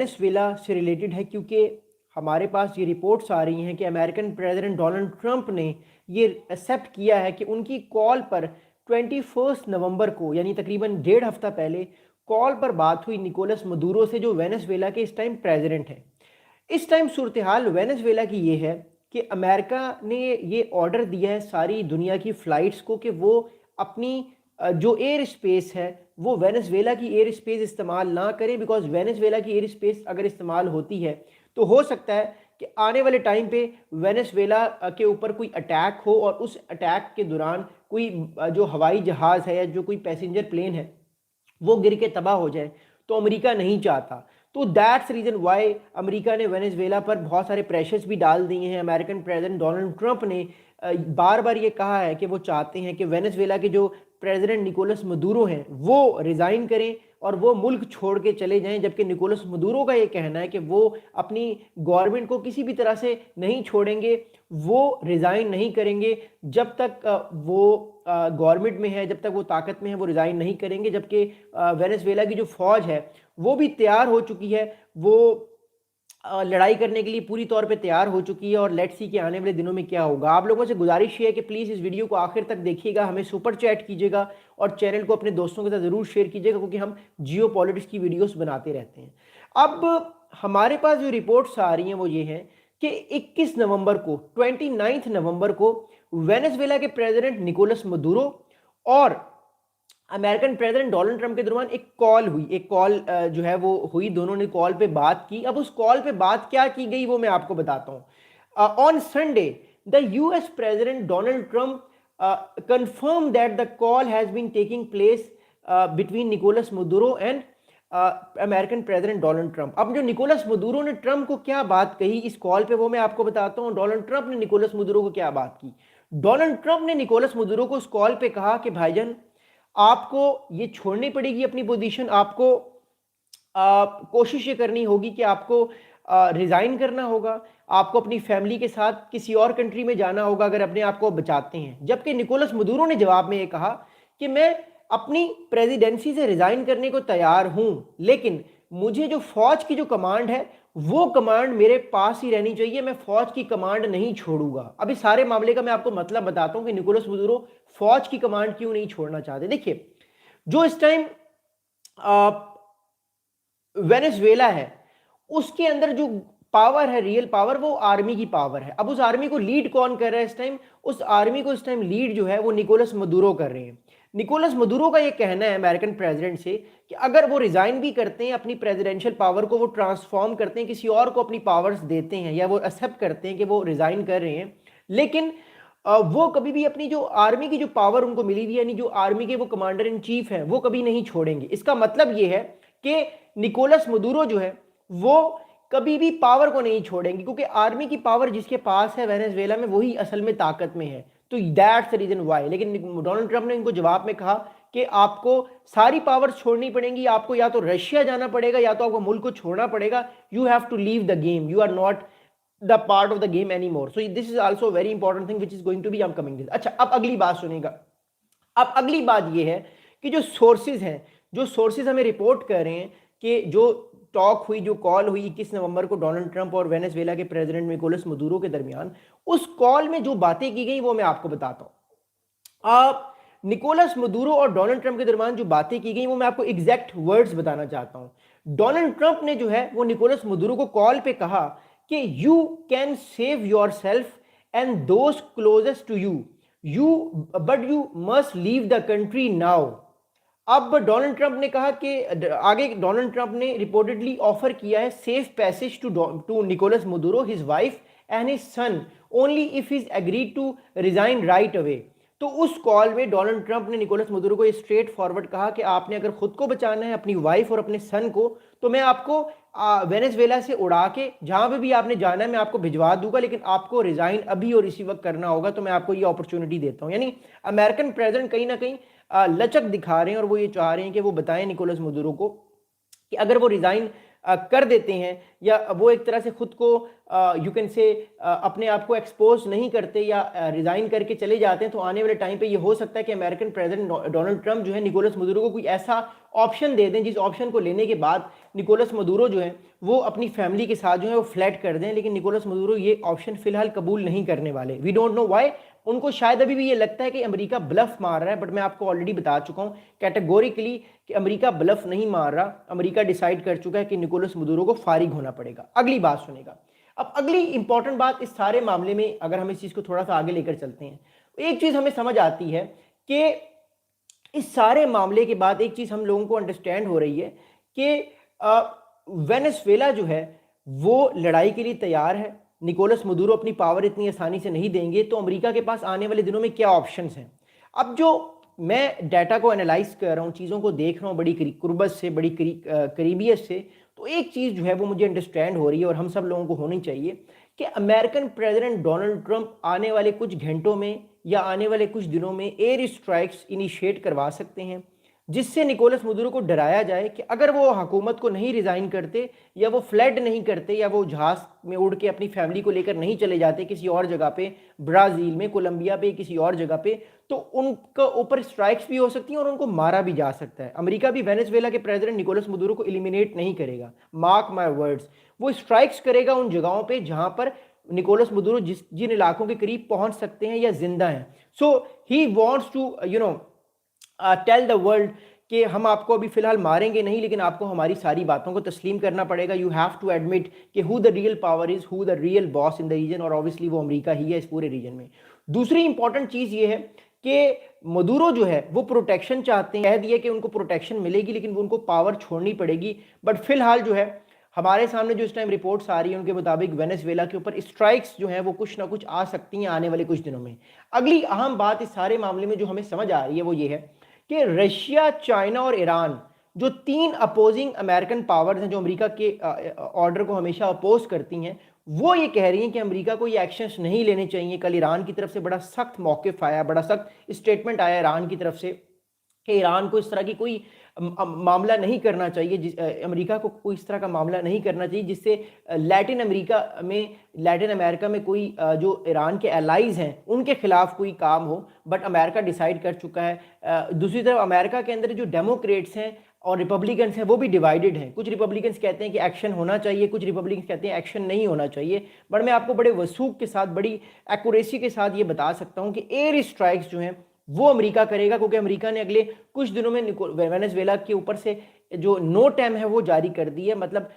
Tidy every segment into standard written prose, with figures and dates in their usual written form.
Venezuela से related है, क्योंकि हमारे पास ये रिपोर्ट्स आ रही हैं कि अमेरिकन प्रेसिडेंट डोनाल्ड ट्रंप ने ये एक्सेप्ट किया है कि उनकी कॉल पर 21 नवंबर को, यानी तकरीबन 1.5 हफ्ता पहले कॉल पर बात हुई निकोलस मदुरो से, जो वेनेजुएला के इस टाइम प्रेसिडेंट हैं। इस टाइम सूरत हाल वेनेजुएला की ये है कि अमेरिका ने ये ऑर्डर दिया है सारी दुनिया की फ़्लाइट्स को कि वो अपनी जो एयर स्पेस है वो वेनेजुएला की एयर स्पेस इस्तेमाल ना करें, बिकॉज वेनेजुएला की एयर स्पेस अगर इस्तेमाल होती है तो हो सकता है कि आने वाले टाइम पे वेनेजुएला के ऊपर कोई अटैक हो और उस अटैक के दौरान कोई जो हवाई जहाज़ है या जो कोई पैसेंजर प्लेन है वो गिर के तबाह हो जाए, तो अमेरिका नहीं चाहता। तो दैट्स रीज़न वाई अमेरिका ने वेनेजुएला पर बहुत सारे प्रेशर्स भी डाल दिए हैं। अमेरिकन प्रेसिडेंट डोनाल्ड ट्रंप ने बार बार ये कहा है कि वो चाहते हैं कि वेनेजुएला के जो प्रेसिडेंट निकोलस मदुरो हैं वो रिज़ाइन करें और वो मुल्क छोड़ के चले जाएं, जबकि निकोलस मदुरो का ये कहना है कि वो अपनी गवर्नमेंट को किसी भी तरह से नहीं छोड़ेंगे, वो रिज़ाइन नहीं करेंगे जब तक वो गवर्नमेंट में है, जब तक वो ताकत में है वो रिज़ाइन नहीं करेंगे। जबकि वेनेजुएला की जो फ़ौज है वो भी तैयार हो चुकी है, वो लड़ाई करने के लिए पूरी तौर पे तैयार हो चुकी है। और लेट्स सी कि आने वाले दिनों में क्या होगा। आप लोगों से गुजारिश है कि प्लीज़ इस वीडियो को आखिर तक देखिएगा, हमें सुपर चैट कीजिएगा और चैनल को अपने दोस्तों के साथ ज़रूर शेयर कीजिएगा, क्योंकि हम जियो पॉलिटिक्स की वीडियोस बनाते रहते हैं। अब हमारे पास जो रिपोर्ट्स आ रही हैं वो ये हैं कि 21 नवंबर को 29 नवंबर को वेनेजुएला के प्रेसिडेंट निकोलस मदुरो और अमेरिकन प्रेसिडेंट डोनाल्ड ट्रंप के दरमियान एक कॉल जो है वो हुई, दोनों ने कॉल पे बात की। अब उस कॉल पे बात क्या की गई वो मैं आपको बताता हूं। On Sunday the US president Donald Trump confirmed that the call has been taking place between Nicolas Maduro and American president Donald Trump. अब जो निकोलस मदुरो ने ट्रंप को क्या बात कही इस कॉल पे वो मैं आपको बताता हूं। डोनाल्ड ट्रंप ने निकोलस मदुरो को क्या बात की। डोनाल्ड ट्रंप ने निकोलस मदुरो को उस कॉल पे कहा कि भाईजान आपको ये छोड़नी पड़ेगी अपनी पोजीशन, आपको कोशिश ये करनी होगी कि आपको रिज़ाइन करना होगा, आपको अपनी फैमिली के साथ किसी और कंट्री में जाना होगा अगर अपने आप को बचाते हैं। जबकि निकोलस मदुरो ने जवाब में ये कहा कि मैं अपनी प्रेसिडेंसी से रिज़ाइन करने को तैयार हूं, लेकिन मुझे जो फौज की जो कमांड है वो कमांड मेरे पास ही रहनी चाहिए, मैं फौज की कमांड नहीं छोड़ूंगा। अभी सारे मामले का मैं आपको मतलब बताता हूं कि निकोलस मदुरो फौज की कमांड क्यों नहीं छोड़ना चाहते। देखिए, जो इस टाइम वेनेजुएला है उसके अंदर जो पावर है, रियल पावर, वो आर्मी की पावर है। अब उस आर्मी को लीड कौन कर रहा है इस टाइम? उस आर्मी को इस टाइम लीड जो है वो निकोलस मदुरो कर रहे हैं। निकोलस मदुरो का ये कहना है अमेरिकन प्रेसिडेंट से कि अगर वो रिजाइन भी करते हैं, अपनी प्रेसिडेंशियल पावर को वो ट्रांसफॉर्म करते हैं, किसी और को अपनी पावर्स देते हैं, या वो एक्सेप्ट करते हैं कि वो रिजाइन कर रहे हैं, लेकिन वो कभी भी अपनी जो आर्मी की जो पावर उनको मिली हुई है, यानी जो आर्मी के वो कमांडर इन चीफ हैं, वो कभी नहीं छोड़ेंगे। इसका मतलब ये है कि निकोलस मदुरो जो है वो कभी भी पावर को नहीं छोड़ेंगे, क्योंकि आर्मी की पावर जिसके पास है वेनेजुएला में वही असल में ताकत में है। तो दैट्स द रीजन वाई। लेकिन डोनाल्ड ट्रंप ने इनको जवाब में कहा कि आपको सारी पावर्स छोड़नी पड़ेंगी, आपको या तो रशिया जाना पड़ेगा या तो आपको मुल्क को छोड़ना पड़ेगा। You have to leave the game, you are not the part of the game any more. So this is also very important thing which is going to be um coming this. अच्छा, अब अगली बात सुनेगा। अब अगली बात यह है कि जो सोर्सेज हैं, जो सोर्सेज हमें रिपोर्ट कर रहे हैं कि जो टॉक हुई, जो कॉल हुई 21 नवंबर को डोनाल्ड ट्रंप और वेनेजुएला के प्रेसिडेंट निकोलस मदुरो के दरमियान, उस कॉल में जो बातें की गई वो मैं आपको बताता हूं। आप निकोलस मदुरो और डोनाल्ड ट्रंप के दरमियान जो बातें की गई वो मैं आपको एग्जैक्ट वर्ड्स बताना चाहता हूं। डोनाल्ड ट्रंप ने जो है वो निकोलस मदुरो को कॉल पे कहा कि you can save yourself and those closest to you but you must leave the country now. अब डोनाल्ड ट्रंप ने कहा कि आगे डोनाल्ड ट्रंप ने रिपोर्टेडली ऑफर किया है safe passage to Nicolas Maduro, his wife and his son, only if is agreed to resign right away. तो उस कॉल में डोनाल्ड ट्रंप ने निकोलस मदुरो को स्ट्रेट फॉरवर्ड कहा कि आपने अगर खुद को बचाना है, अपनी वाइफ और अपने सन को, तो मैं आपको वेनेजुएला से उड़ा के जहां पे भी आपने जाना है मैं आपको भिजवा दूंगा, लेकिन आपको रिजाइन अभी और इसी वक्त करना होगा। तो मैं आपको ये अपॉर्चुनिटी देता हूं। यानी अमेरिकन प्रेसिडेंट कहीं ना कहीं लचक दिखा रहे हैं और वो ये चाह रहे हैं कि वो बताएं निकोलस मदुरो को कि अगर वो रिजाइन कर देते हैं, या वो एक तरह से खुद को यू कैन से अपने आप को एक्सपोज नहीं करते या रिजाइन करके चले जाते हैं, तो आने वाले टाइम पे ये हो सकता है कि अमेरिकन प्रेसिडेंट डोनाल्ड ट्रंप जो है निकोलस मदुरो को कोई ऐसा ऑप्शन दे दें जिस ऑप्शन को लेने के बाद निकोलस मदुरो जो है वो अपनी फैमिली के साथ जो है वो फ्लैट कर दें। लेकिन निकोलस मदुरो ये ऑप्शन फिलहाल कबूल नहीं करने वाले। We don't know why. उनको शायद अभी भी ये लगता है कि अमेरिका ब्लफ मार रहा है, बट मैं आपको ऑलरेडी बता चुका हूं कैटेगोरिकली कि अमेरिका ब्लफ नहीं मार रहा। अमेरिका डिसाइड कर चुका है कि निकोलस मदुरो को फारिग होना पड़ेगा। अगली बात सुनेगा। अब अगली इंपॉर्टेंट बात इस सारे मामले में, अगर हम इस चीज को थोड़ा सा आगे लेकर चलते हैं, एक चीज हमें समझ आती है कि इस सारे मामले के बाद एक चीज हम लोगों को अंडरस्टैंड हो रही है कि वेनेजुएला जो है वो लड़ाई के लिए तैयार है। निकोलस मदुरो अपनी पावर इतनी आसानी से नहीं देंगे, तो अमेरिका के पास आने वाले दिनों में क्या ऑप्शंस हैं। अब जो मैं डाटा को एनालाइज कर रहा हूँ, चीज़ों को देख रहा हूँ बड़ी कुर्बत से, बड़ी करीबियत से, तो एक चीज़ जो है वो मुझे अंडरस्टैंड हो रही है और हम सब लोगों को होनी चाहिए कि अमेरिकन प्रेसिडेंट डोनाल्ड ट्रंप आने वाले कुछ घंटों में या आने वाले कुछ दिनों में एयर स्ट्राइक्स इनिशिएट करवा सकते हैं, जिससे निकोलस मदुरो को डराया जाए कि अगर वो हुकूमत को नहीं रिज़ाइन करते या वो फ्लड नहीं करते या वो जहाज़ में उड़ के अपनी फैमिली को लेकर नहीं चले जाते किसी और जगह पे, ब्राज़ील में, कोलंबिया पे, किसी और जगह पे, तो उनका ऊपर स्ट्राइक्स भी हो सकती हैं और उनको मारा भी जा सकता है। अमेरिका भी वेनेजुएला के प्रेसिडेंट निकोलस मदुरो को एलिमिनेट नहीं करेगा, मार्क माई वर्ड्स। वो स्ट्राइक्स करेगा उन जगहों पर जहाँ पर निकोलस मदुरो जिन इलाकों के करीब पहुंच सकते हैं या जिंदा हैं। So he wants to tell the world कि हम आपको अभी फिलहाल मारेंगे नहीं, लेकिन आपको हमारी सारी बातों को तस्लीम करना पड़ेगा। यू हैव टू एडमिट कि who the real power is, who the real boss in the region, और ऑब्वियसली वो अमेरिका ही है इस पूरे रीजन में। दूसरी इंपॉर्टेंट चीज़ ये है कि मदुरो जो है वो प्रोटेक्शन चाहते हैं, कह दिया कि उनको प्रोटेक्शन मिलेगी लेकिन वो उनको पावर छोड़नी पड़ेगी। बट फिलहाल जो है हमारे सामने जो इस टाइम रिपोर्ट्स आ रही है उनके मुताबिक वेनेजुएला के ऊपर स्ट्राइक्स जो है वो कुछ ना कुछ आ सकती हैं आने वाले कुछ दिनों में। अगली अहम बात इस सारे मामले में जो हमें समझ आ रही है वो ये है कि रशिया, चाइना और ईरान, जो तीन अपोजिंग अमेरिकन पावर्स हैं जो अमेरिका के ऑर्डर को हमेशा अपोज करती हैं, वो ये कह रही हैं कि अमेरिका को ये एक्शंस नहीं लेने चाहिए। कल ईरान की तरफ से बड़ा सख्त मौक़िफ़ आया, बड़ा सख्त स्टेटमेंट आया ईरान की तरफ से कि ईरान को इस तरह की कोई मामला नहीं करना चाहिए, अमेरिका को कोई इस तरह का मामला नहीं करना चाहिए जिससे लैटिन अमेरिका में कोई जो ईरान के एलाइज हैं उनके खिलाफ कोई काम हो। बट अमेरिका डिसाइड कर चुका है। दूसरी तरफ अमेरिका के अंदर जो डेमोक्रेट्स हैं और रिपब्लिकन्स हैं वो भी डिवाइडेड हैं। कुछ रिपब्लिकन्स कहते हैं कि एक्शन होना चाहिए, कुछ रिपब्लिकन्स कहते हैं एक्शन नहीं होना चाहिए। बट मैं आपको बड़े वसूख के साथ, बड़ी एक्यूरेसी के साथ ये बता सकता हूँ कि एयर स्ट्राइक्स जो हैं वो अमेरिका करेगा, क्योंकि अमेरिका ने अगले कुछ दिनों में वेनेजुएला के ऊपर से जो नो टाइम है वो जारी कर दी है। मतलब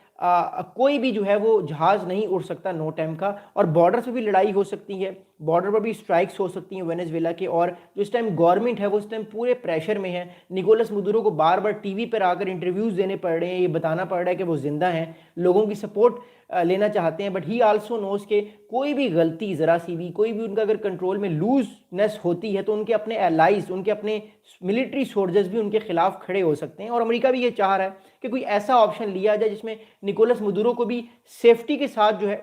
कोई भी जो है वो जहाज़ नहीं उड़ सकता नो टाइम का, और बॉर्डर से भी लड़ाई हो सकती है, बॉर्डर पर भी स्ट्राइक्स हो सकती हैं वेनेजुएला के। और जो इस टाइम गवर्नमेंट है वो इस टाइम पूरे प्रेशर में है। निकोलस मदुरो को बार बार टीवी पर आकर इंटरव्यूज़ देने पड़ रहे हैं, ये बताना पड़ रहा है कि वो जिंदा हैं, लोगों की सपोर्ट लेना चाहते हैं। बट ही आल्सो नोज के कोई भी गलती, ज़रा सी भी, कोई भी उनका अगर कंट्रोल में लूजनेस होती है तो उनके अपने एलाइज, उनके अपने मिलिट्री सोल्जर्स भी उनके खिलाफ खड़े हो सकते हैं। और अमेरिका भी ये चाह रहा है कि कोई ऐसा ऑप्शन लिया जाए जिसमें निकोलस मदुरो को भी सेफ्टी के साथ जो है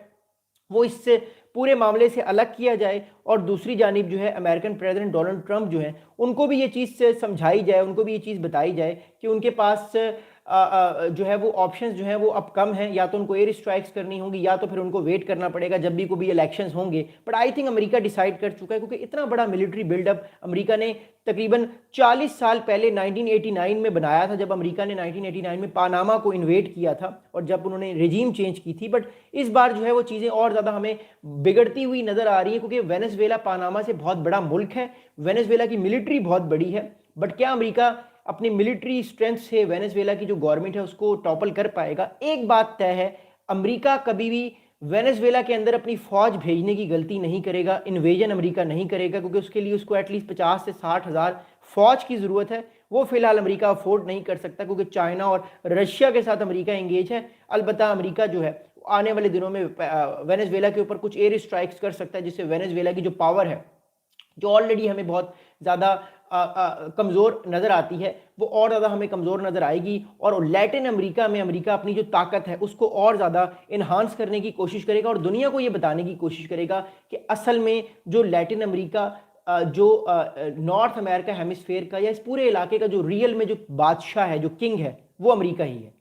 वो इससे पूरे मामले से अलग किया जाए, और दूसरी जानिब जो है अमेरिकन प्रेसिडेंट डोनाल्ड ट्रंप जो है उनको भी ये चीज़ समझाई जाए, उनको भी ये चीज़ बताई जाए कि उनके पास जो है वो ऑप्शंस जो है वो अब कम हैं। या तो उनको एयर स्ट्राइक्स करनी होंगी या तो फिर उनको वेट करना पड़ेगा जब भी कोई इलेक्शंस होंगे। But I think America decide कर चुका है, क्योंकि इतना बड़ा मिलिट्री बिल्डअप अमेरिका ने तकरीबन 40 साल पहले 1989 में बनाया था, जब अमेरिका ने 1989 में पानामा को इन्वेड किया था और जब उन्होंने रेजीम चेंज की थी। बट इस बार जो है वो चीज़ें और ज़्यादा हमें बिगड़ती हुई नज़र आ रही है, क्योंकि वेनेजुएला पानामा से बहुत बड़ा मुल्क है, वेनेजुएला की मिलिट्री बहुत बड़ी है। बट क्या अमेरिका अपनी मिलिट्री स्ट्रेंथ से वेनेजुएला की जो गवर्नमेंट है उसको टॉपल कर पाएगा? एक बात तय है, अमेरिका कभी भी वेनेजुएला के अंदर अपनी फौज भेजने की गलती नहीं करेगा, इन्वेजन अमेरिका नहीं करेगा, क्योंकि उसके लिए उसको एटलीस्ट 50 से 60 हज़ार फौज की ज़रूरत है। वो फिलहाल अमेरिका अफोर्ड नहीं कर सकता, क्योंकि चाइना और रशिया के साथ अमेरिका एंगेज है। अलबत्ता अमेरिका जो है आने वाले दिनों में वेनेजुएला के ऊपर कुछ एयर स्ट्राइक्स कर सकता है, जिससे वेनेजुएला की जो पावर है, जो ऑलरेडी हमें बहुत ज़्यादा कमज़ोर नज़र आती है, वो और ज़्यादा हमें कमज़ोर नज़र आएगी। और लैटिन अमेरिका में अमेरिका अपनी जो ताकत है उसको और ज़्यादा इन्हांस करने की कोशिश करेगा और दुनिया को ये बताने की कोशिश करेगा कि असल में जो लैटिन अमेरिका, जो नॉर्थ अमेरिका हेमिस्फेयर का या इस पूरे इलाके का जो रियल में जो बादशाह है, जो किंग है, वो अमेरिका ही है।